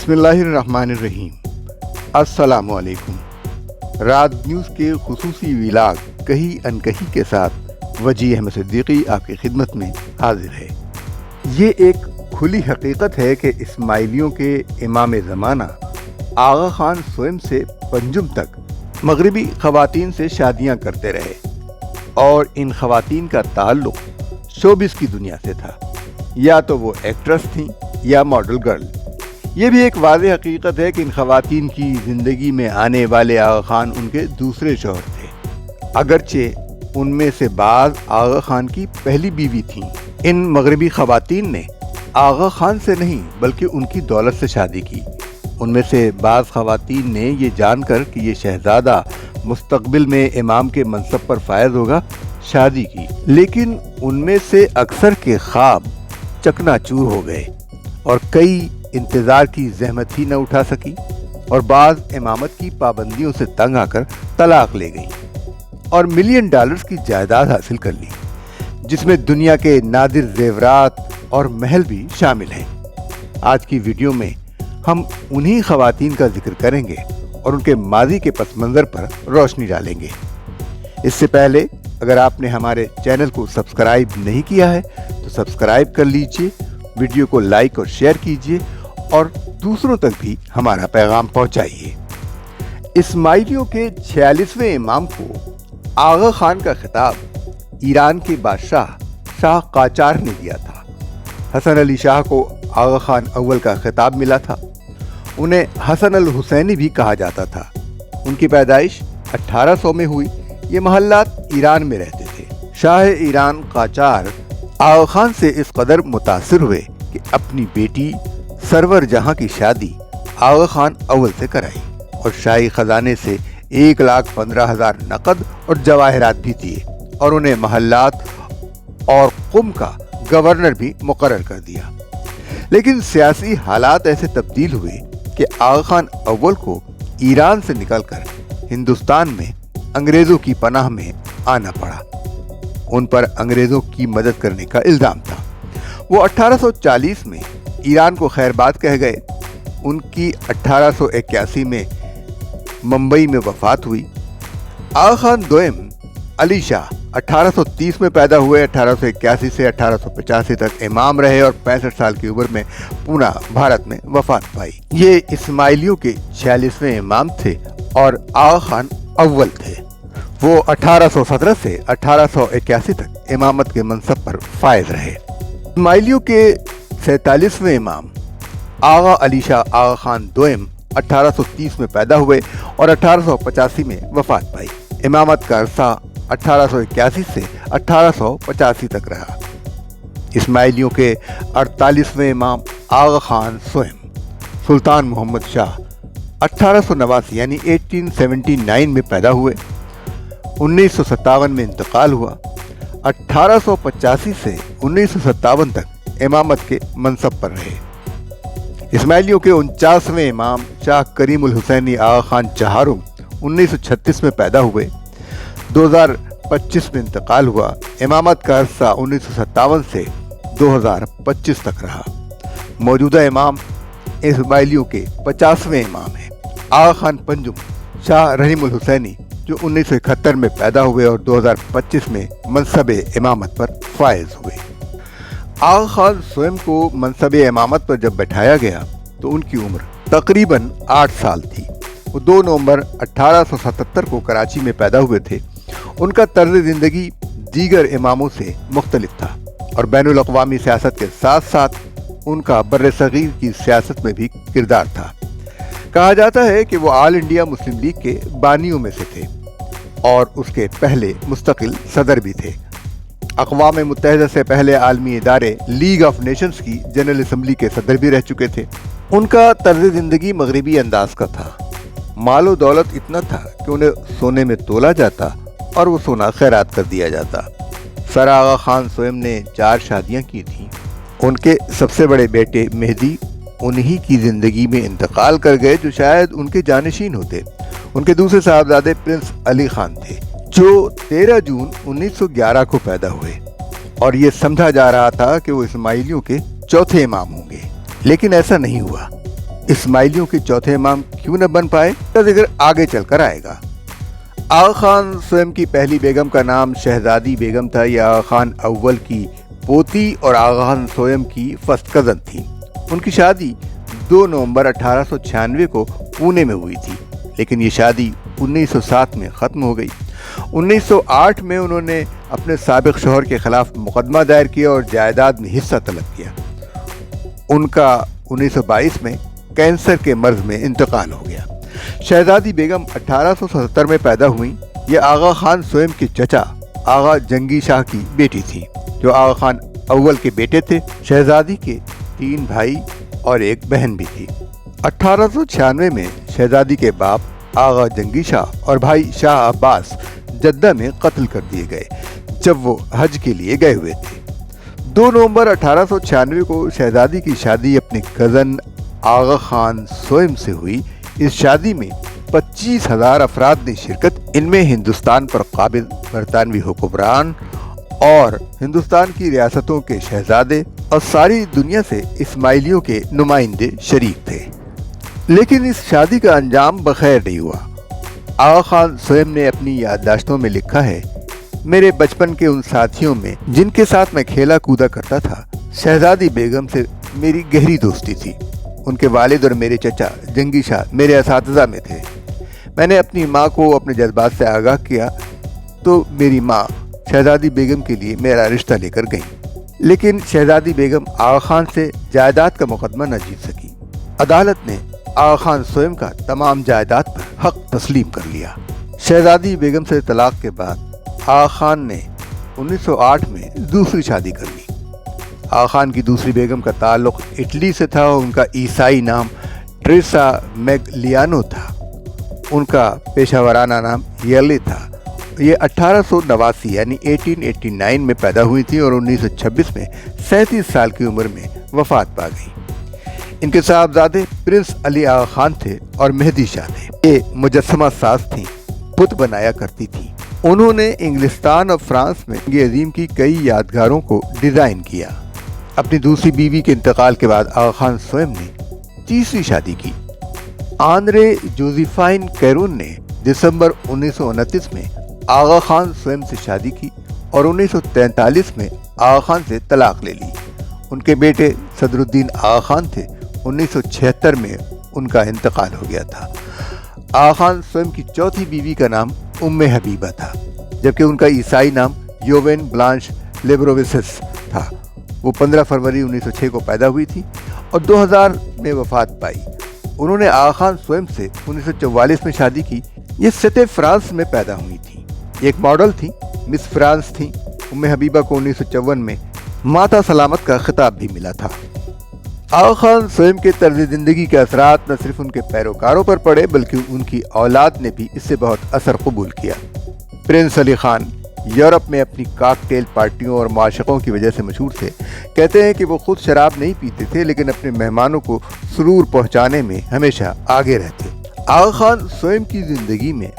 بسم اللہ الرحمن الرحیم۔ السلام علیکم۔ رات نیوز کے خصوصی ویلاگ کہی انکہی کے ساتھ وجیح احمد صدیقی آپ کی خدمت میں حاضر ہے۔ یہ ایک کھلی حقیقت ہے کہ اسماعیلیوں کے امام زمانہ آغا خان سوئم سے پنجم تک مغربی خواتین سے شادیاں کرتے رہے اور ان خواتین کا تعلق شوبز کی دنیا سے تھا، یا تو وہ ایکٹریس تھیں یا ماڈل گرل۔ یہ بھی ایک واضح حقیقت ہے کہ ان خواتین کی زندگی میں آنے والے آغا خان ان کے دوسرے شوہر تھے، اگرچہ ان میں سے بعض آغا خان کی پہلی بیوی تھیں۔ ان مغربی خواتین نے آغا خان سے نہیں بلکہ ان کی دولت سے شادی کی۔ ان میں سے بعض خواتین نے یہ جان کر کہ یہ شہزادہ مستقبل میں امام کے منصب پر فائز ہوگا شادی کی، لیکن ان میں سے اکثر کے خواب چکنا چور ہو گئے اور کئی انتظار کی زحمت ہی نہ اٹھا سکی اور بعض امامت کی پابندیوں سے تنگ آ کر طلاق لے گئیں اور $1 ملین کی جائیداد حاصل کر لی، جس میں دنیا کے نادر زیورات اور محل بھی شامل ہیں۔ آج کی ویڈیو میں ہم انہی خواتین کا ذکر کریں گے اور ان کے ماضی کے پس منظر پر روشنی ڈالیں گے۔ اس سے پہلے اگر آپ نے ہمارے چینل کو سبسکرائب نہیں کیا ہے تو سبسکرائب کر لیجئے، ویڈیو کو لائک اور شیئر کیجئے اور دوسروں تک بھی ہمارا پیغام پہنچائیے۔ اسماعیلیوں کے 46ویں امام کو آغا خان کا خطاب ایران کے بادشاہ شاہ قاجار نے دیا تھا۔ حسن علی شاہ کو آغا خان اول کا خطاب ملا تھا۔ انہیں حسن الحسینی بھی کہا جاتا تھا۔ ان کی پیدائش 1800 میں ہوئی۔ یہ محلات ایران میں رہتے تھے۔ شاہ ایران قاجار آغا خان سے اس قدر متاثر ہوئے کہ اپنی بیٹی سرور جہاں کی شادی آغا خان اول سے کرائی اور شاہی خزانے سے 1,15,000 نقد اور جواہرات بھی دیے اور انہیں محلات اور قم کا گورنر بھی مقرر کر دیا۔ لیکن سیاسی حالات ایسے تبدیل ہوئے کہ آغا خان اول کو ایران سے نکل کر ہندوستان میں انگریزوں کی پناہ میں آنا پڑا۔ ان پر انگریزوں کی مدد کرنے کا الزام تھا۔ وہ 1840 میں ایران کو خیر بات کہہ گئے۔ ان کی 1881 میں ممبئی میں وفات ہوئی۔ آغا خان دوئم علی شاہ 1830 میں پیدا ہوئے۔ 1881 سے 1885 تک امام رہے اور 65 سال کی عمر میں پونا بھارت میں وفات پائی۔ یہ اسماعیلیوں کے 46ویں امام تھے اور آغا خان اول تھے۔ وہ 1817 سے 1881 تک امامت کے منصب پر فائز رہے۔ اسماعیلیوں کے 47ویں امام آغا علی شاہ آغا خان دوئم 1830 میں پیدا ہوئے اور 1885 میں وفات پائی۔ امامت کا عرصہ 1881 سے 1885 تک رہا۔ اسماعیلیوں کے 48ویں امام آغا خان سوئم سلطان محمد شاہ 1889 یعنی 1879 میں پیدا ہوئے۔ 1957 میں انتقال ہوا۔ 1885 سے 1957 تک امامت کے منصب پر رہے۔ اسماعیلیوں کے 49ویں امام شاہ کریم الحسینی آغا خان چہارم 1936 میں پیدا ہوئے۔ 2025 میں انتقال ہوا۔ امامت کا عرصہ 1957 سے 2025 تک رہا۔ موجودہ امام اسماعیلیوں کے 50ویں امام ہیں آغا خان پنجم شاہ رحیم الحسینی، جو 1971 میں پیدا ہوئے اور 2025 میں منصب امامت پر فائز ہوئے۔ آغا خان سوئم کو منصب امامت پر جب بٹھایا گیا تو ان کی عمر تقریباً 8 سال تھی۔ وہ 2 نومبر 1877 کو کراچی میں پیدا ہوئے تھے۔ ان کا طرز زندگی دیگر اماموں سے مختلف تھا اور بین الاقوامی سیاست کے ساتھ ساتھ ان کا بر صغیر کی سیاست میں بھی کردار تھا۔ کہا جاتا ہے کہ وہ آل انڈیا مسلم لیگ کے بانیوں میں سے تھے اور اس کے پہلے مستقل صدر بھی تھے۔ اقوام متحدہ سے پہلے عالمی ادارے لیگ آف نیشنز کی جنرل اسمبلی کے صدر بھی رہ چکے تھے۔ ان کا طرز زندگی مغربی انداز کا تھا۔ مال و دولت اتنا تھا کہ انہیں سونے میں تولا جاتا اور وہ سونا خیرات کر دیا جاتا۔ سر آغا خان سوئم نے 4 شادیاں کی تھیں۔ ان کے سب سے بڑے بیٹے مہدی انہی کی زندگی میں انتقال کر گئے جو شاید ان کے جانشین ہوتے۔ ان کے دوسرے صاحبزادے پرنس علی خان تھے جو 13 جون 1911 کو پیدا ہوئے اور یہ سمجھا جا رہا تھا کہ وہ اسماعیلیوں کے چوتھے امام ہوں گے، لیکن ایسا نہیں ہوا۔ اسماعیلیوں کے چوتھے امام کیوں نہ بن پائے کا ذکر آگے چل کر آئے گا۔ آغا خان سوئم کی پہلی بیگم کا نام شہزادی بیگم تھا۔ یہ آغا خان اول کی پوتی اور آغا خان سوئم کی فرسٹ کزن تھی۔ ان کی شادی 2 نومبر 1896 کو پونے میں ہوئی تھی، لیکن یہ شادی 1907 میں ختم ہو گئی۔ 1908 میں انہوں نے اپنے سابق شوہر کے خلاف مقدمہ دائر کیا اور جائیداد میں حصہ طلب کیا۔ ان کا 1922 میں کینسر کے مرض میں انتقال ہو گیا۔ شہزادی بیگم 1877 میں پیدا ہوئیں۔ یہ آغا خان سوئم کے چچا آغا جنگی شاہ کی بیٹی تھی، جو آغا خان اول کے بیٹے تھے۔ شہزادی کے 3 بھائی اور 1 بہن بھی تھی۔ 1896 میں شہزادی کے باپ آغا جنگی شاہ اور بھائی شاہ عباس جدہ میں قتل کر دیے گئے جب وہ حج کے لیے گئے ہوئے تھے۔ 2 نومبر 1896 کو شہزادی کی شادی اپنے کزن آغا خان سوئم سے ہوئی۔ اس شادی میں 25,000 افراد نے شرکت، ان میں ہندوستان پر قابض برطانوی حکمران اور ہندوستان کی ریاستوں کے شہزادے اور ساری دنیا سے اسماعیلیوں کے نمائندے شریک تھے۔ لیکن اس شادی کا انجام بخیر نہیں ہوا۔ آغا خان سوئم نے اپنی یادداشتوں میں لکھا ہے، میرے بچپن کے ان ساتھیوں میں جن کے ساتھ میں کھیلا کودا کرتا تھا، شہزادی بیگم سے میری گہری دوستی تھی۔ ان کے والد اور میرے چچا جنگی شاہ میرے اساتذہ میں تھے۔ میں نے اپنی ماں کو اپنے جذبات سے آگاہ کیا تو میری ماں شہزادی بیگم کے لیے میرا رشتہ لے کر گئیں، لیکن شہزادی بیگم آغا خان سے جائیداد کا مقدمہ نہ جیت سکی۔ عدالت نے آغا خان سوئم کا تمام جائیداد پر حق تسلیم کر لیا۔ شہزادی بیگم سے طلاق کے بعد آغا خان نے 1908 میں دوسری شادی کر لی۔ آغا خان کی دوسری بیگم کا تعلق اٹلی سے تھا اور ان کا عیسائی نام ٹریسا میگلیانو تھا۔ ان کا پیشہ ورانہ نام یرلی تھا۔ یہ 1889 یعنی 1889 میں پیدا ہوئی تھی اور 1926 میں 37 سال کی عمر میں وفات پا گئی۔ ان کے صاحبزادے پرنس علی آغا خان تھے اور مہدی شاہ تھے۔ یہ مجسمہ ساز تھیں، بت بنایا کرتی تھیں۔ انہوں نے انگلستان اور فرانس میں جنگ عظیم کی کئی یادگاروں کو ڈیزائن کیا۔ اپنی دوسری بیوی کے انتقال کے بعد آغا خان سوئم نے تیسری شادی کی۔ آندرے جوزیفائن کیرون نے دسمبر 1929 میں آغا خان سوئم سے شادی کی اور 1943 میں آغا خان سے طلاق لے لی۔ ان کے بیٹے صدر الدین آغا خان تھے۔ 1976 میں ان کا انتقال ہو گیا تھا۔ آغا خان سوئم کی چوتھی بیوی کا نام ام حبیبہ تھا، جبکہ ان کا عیسائی نام یووین بلانش لیبرووسس تھا۔ وہ 15 فروری 1906 کو پیدا ہوئی تھی اور 2000 میں وفات پائی۔ انہوں نے آغا خان سوئم سے 1944 میں شادی کی۔ یہ ستے فرانس میں پیدا ہوئی تھی۔ یہ ایک ماڈل تھی، مس فرانس تھیں۔ ام حبیبہ کو 1954 میں ماتا سلامت کا خطاب بھی ملا تھا۔ آغا خان سوئم کے طرز زندگی کے اثرات نہ صرف ان کے پیروکاروں پر پڑے بلکہ ان کی اولاد نے بھی اس سے بہت اثر قبول کیا۔ پرنس علی خان یورپ میں اپنی کاکٹیل پارٹیوں اور معاشقوں کی وجہ سے مشہور تھے۔ کہتے ہیں کہ وہ خود شراب نہیں پیتے تھے لیکن اپنے مہمانوں کو سرور پہنچانے میں ہمیشہ آگے رہتے۔ آغا خان سوئم کی زندگی میں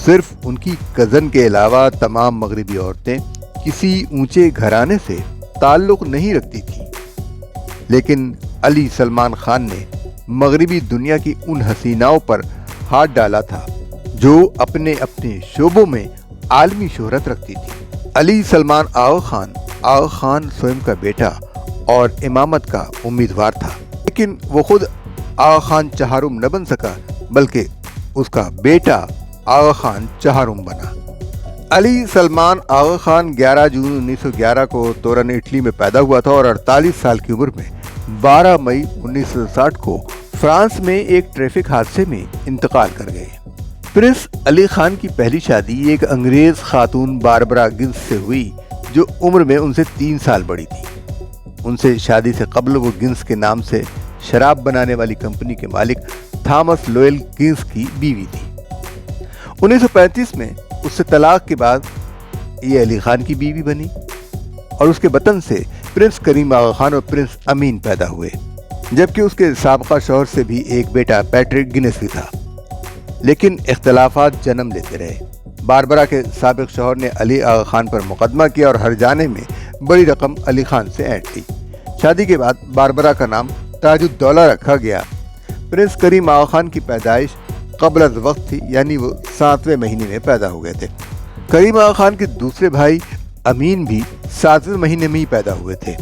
صرف ان کی کزن کے علاوہ تمام مغربی عورتیں کسی اونچے گھرانے سے تعلق نہیں رکھتی تھیں، لیکن علی سلمان خان نے مغربی دنیا کی ان حسیناؤں پر ہاتھ ڈالا تھا جو اپنے شعبوں میں عالمی شہرت رکھتی تھی۔ علی سلمان آغا خان سوئم کا بیٹا اور امامت کا امیدوار تھا، لیکن وہ خود آغا خان چہارم نہ بن سکا بلکہ اس کا بیٹا آغا خان چہارم بنا۔ علی سلمان آغا خان 11 جون 1911 کو تورن اٹلی میں پیدا ہوا تھا اور 48 سال کی عمر میں 12 مئی 1960 کو فرانس میں ایک ٹریفک حادثے میں انتقال کر گئے۔ پرنس علی خان کی پہلی شادی ایک انگریز خاتون باربرا گنس سے ہوئی جو عمر میں ان سے 3 سال بڑی تھی۔ ان سے شادی سے قبل وہ گنس کے نام سے شراب بنانے والی کمپنی کے مالک تھامس لوئل گنس کی بیوی تھی۔ 1935 میں اس سے طلاق کے بعد یہ علی خان کی بیوی بنی اور اس کے بطن سے پرنس کریم آغا خان اور پرنس امین پیدا ہوئے، جبکہ اس کے سابقہ شوہر سے بھی ایک بیٹا پیٹرک گنس بھی تھا، لیکن اختلافات جنم لیتے رہے۔ باربرا کے سابق شوہر نے علی آغا خان پر مقدمہ کیا اور ہرجانے میں بڑی رقم علی خان سے اینٹ لی۔ شادی کے بعد باربرا کا نام تاج الدولہ رکھا گیا۔ پرنس کریم آغا خان کی پیدائش قبل از وقت تھی، یعنی وہ 7ویں مہینے میں پیدا ہو گئے تھے۔ کریم آغا خان کے دوسرے بھائی امین بھی 7ویں مہینے میں ہی پیدا ہوئے تھے۔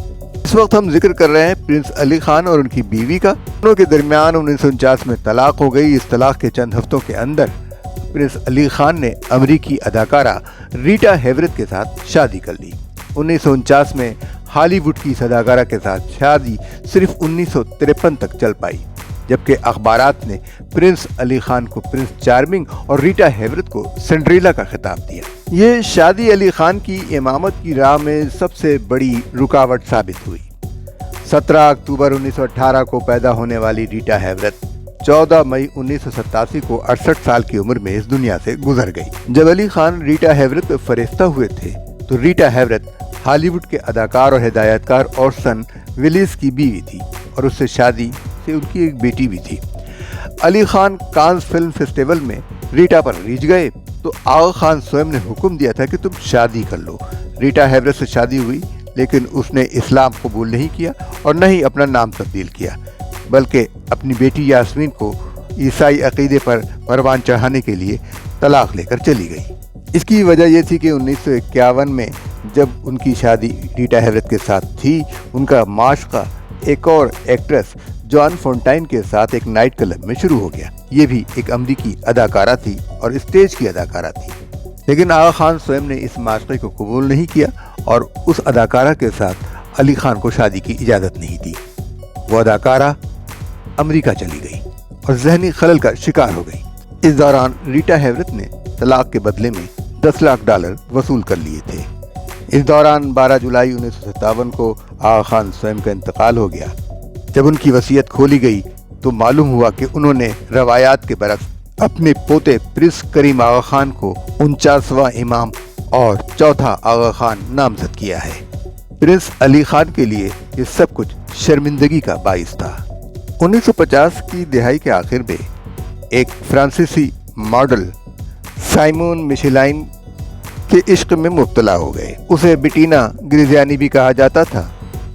اس وقت ہم ذکر کر رہے ہیں پرنس علی خان اور ان کی بیوی کا۔ دونوں کے درمیان 1949 میں طلاق ہو گئی۔ اس طلاق کے چند ہفتوں کے اندر پرنس علی خان نے امریکی اداکارہ ریٹا ہیورتھ کے ساتھ شادی کر لی۔ 1949 میں ہالی ووڈ کی اس اداکارہ کے ساتھ شادی صرف 1953 تک چل پائی، جبکہ اخبارات نے پرنس علی خان کو پرنس چارمنگ اور ریٹا ہیورتھ کو سنڈریلا کا خطاب دیا۔ یہ شادی علی خان کی امامت کی راہ میں سب سے بڑی رکاوٹ ثابت ہوئی۔ 17 اکتوبر 1918 کو پیدا ہونے والی ریٹا ہیورتھ 14 مئی 1987 کو 68 سال کی عمر میں اس دنیا سے گزر گئی۔ جب علی خان ریٹا ہیورتھ پہ فرشتہ ہوئے تھے تو ریٹا ہیورتھ ہالی ووڈ کے اداکار اور ہدایت کار اورسن ویلیس کی بیوی تھی اور اس سے شادی سے ان کی ایک بیٹی بھی تھی۔ Ali Khan Cannes film festival میں ریٹا پر ریجھ گئے تو آغا خان سوئم نے حکم دیا تھا کہ تم شادی کر لو۔ ریٹا ہیورتھ سے شادی ہوئی، لیکن اس نے اسلام قبول نہیں کیا اور نہ ہی اپنا نام تبدیل کیا، بلکہ اپنی بیٹی یاسمین کو عیسائی عقیدے پر پروان چڑھانے کے لیے طلاق لے کر چلی گئی۔ اس کی وجہ یہ تھی کہ 1951 میں جب ان کی شادی ریٹا ہیورتھ کے ساتھ تھی، ان کا معاشقہ ایک اور ایکٹریس جوان فونٹائن کے ساتھ ایک نائٹ کلب میں شروع ہو گیا۔ یہ بھی ایک امریکی اداکارہ تھی اور اسٹیج کی اداکارہ تھی، لیکن آغا خان سوئم نے اس معاشقے کو قبول نہیں کیا اور اس اداکارہ کے ساتھ علی خان کو شادی کی اجازت نہیں دی۔ وہ اداکارہ امریکہ چلی گئی اور ذہنی خلل کا شکار ہو گئی۔ اس دوران ریٹا ہیورتھ نے طلاق کے بدلے میں $10 لاکھ وصول کر لیے تھے۔ اس دوران 12 جولائی 1957 کو آغا خان سوئم کا انتقال ہو گیا۔ جب ان کی وصیت کھولی گئی تو معلوم ہوا کہ انہوں نے روایات کے برعکس اپنے پوتے پرنس کریم آغا خان کو 49واں امام اور چوتھا آغا خان نامزد کیا ہے۔ پرنس علی خان کے لیے یہ سب کچھ شرمندگی کا باعث تھا۔ 1950 کی دہائی کے آخر میں ایک فرانسیسی ماڈل سائمون میشیلائن کے عشق میں مبتلا ہو گئے۔ اسے بیٹینا گریزیانی بھی کہا جاتا تھا۔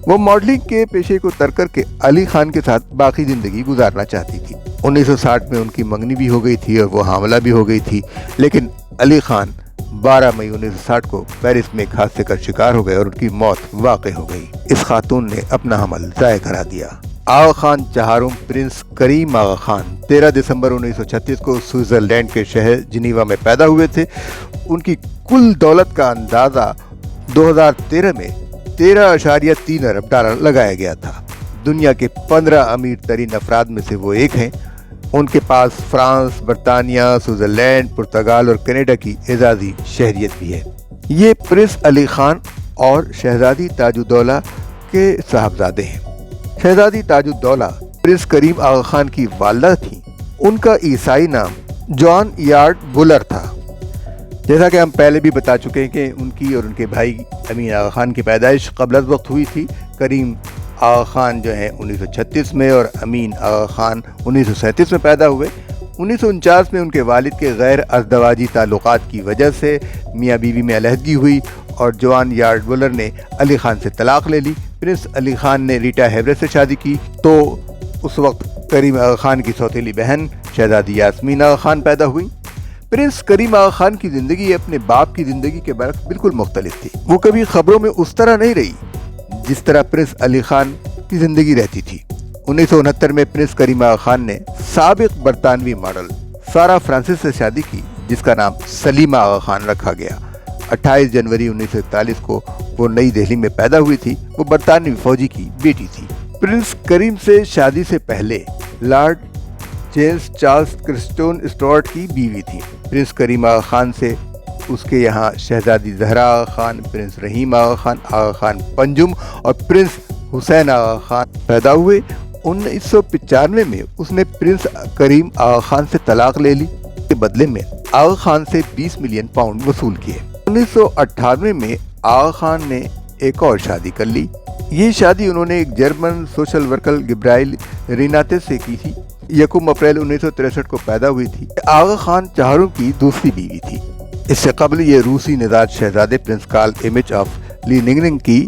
وہ ماڈلنگ کے پیشے کو ترک کر کے علی خان کے ساتھ باقی زندگی گزارنا چاہتی تھی۔ 1960 میں ان کی منگنی بھی ہو گئی تھی اور وہ حاملہ بھی ہو گئی تھی، لیکن علی خان 12 مئی 1960 کو پیرس میں ایک حادثے کا شکار ہو گئے اور ان کی موت واقع ہو گئی۔ اس خاتون نے اپنا حمل ضائع کرا دیا۔ آغا خان چہارم پرنس کریم آغا خان 13 دسمبر 1936 کو سوئٹزرلینڈ کے شہر جنیوا میں پیدا ہوئے تھے۔ ان کی کل دولت کا اندازہ 2013 میں $13.3 ارب لگایا گیا تھا۔ دنیا کے 15 امیر ترین افراد میں سے وہ ایک ہیں۔ ان کے پاس فرانس، برطانیہ، سوئٹزرلینڈ، پرتگال اور کینیڈا کی اعزازی شہریت بھی ہے۔ یہ پرنس علی خان اور شہزادی تاج الدولہ کے صاحبزادے ہیں۔ شہزادی تاج الدولہ پرنس کریم آغا خان کی والدہ تھیں۔ ان کا عیسائی نام جوان یارڈ بولر تھا۔ جیسا کہ ہم پہلے بھی بتا چکے ہیں کہ ان کی اور ان کے بھائی امین آغا خان کی پیدائش قبل از وقت ہوئی تھی۔ کریم آغا خان جو ہیں 1936 میں اور امین آغا خان 1937 میں پیدا ہوئے۔ 1949 میں ان کے والد کے غیر ازدواجی تعلقات کی وجہ سے میاں بیوی میں علیحدگی ہوئی اور جوان یارڈ بولر نے علی خان سے طلاق لے لی۔ پرنس علی خان نے ریٹا ہیورتھ سے شادی کی تو اس وقت کریم آغا خان کی سوتیلی بہن شہزادی یاسمین آغا خان پیدا ہوئی۔ پرنس کریم آغا خان کی زندگی اپنے باپ کی زندگی کے برعکس بالکل مختلف تھی۔ وہ کبھی خبروں میں اس طرح نہیں رہی جس طرح پرنس علی خان کی زندگی رہتی تھی۔ 1969 میں پرنس کریم آغا خان نے سابق برطانوی ماڈل سارا فرانسس سے شادی کی، جس کا نام سلیمہ آغا خان رکھا گیا۔ 28 جنوری 1941 کو وہ نئی دہلی میں پیدا ہوئی تھی۔ وہ برطانوی فوجی کی بیٹی تھی۔ پرنس کریم سے شادی سے پہلے لارڈ جیمز چارلس کرسٹون اسٹورٹ کی بیوی تھی۔ پرنس کریم آغا خان سے اس کے یہاں شہزادی زہرا آغا خان، پرنس رحیم آغا خان، آغا خان پنجم اور پرنس حسین آغا خان پیدا ہوئے۔ 1995 میں اس نے پرنس کریم آغا خان سے طلاق لے لی کے بدلے میں آغا خان سے 20 ملین پاؤنڈ وصول کیے۔ 1998 میں آغا خان نے ایک اور شادی کر لی۔ یہ شادی انہوں نے ایک جرمن سوشل ورکر گبرائل ریناتے سے کی تھی۔ 1 اپریل 1963 کو پیدا ہوئی تھی۔ آغا خان چہارم کی دوسری بیوی تھی۔ اس سے قبل یہ روسی نژاد شہزادے پرنس کارل ایمچ آف لینگننگ کی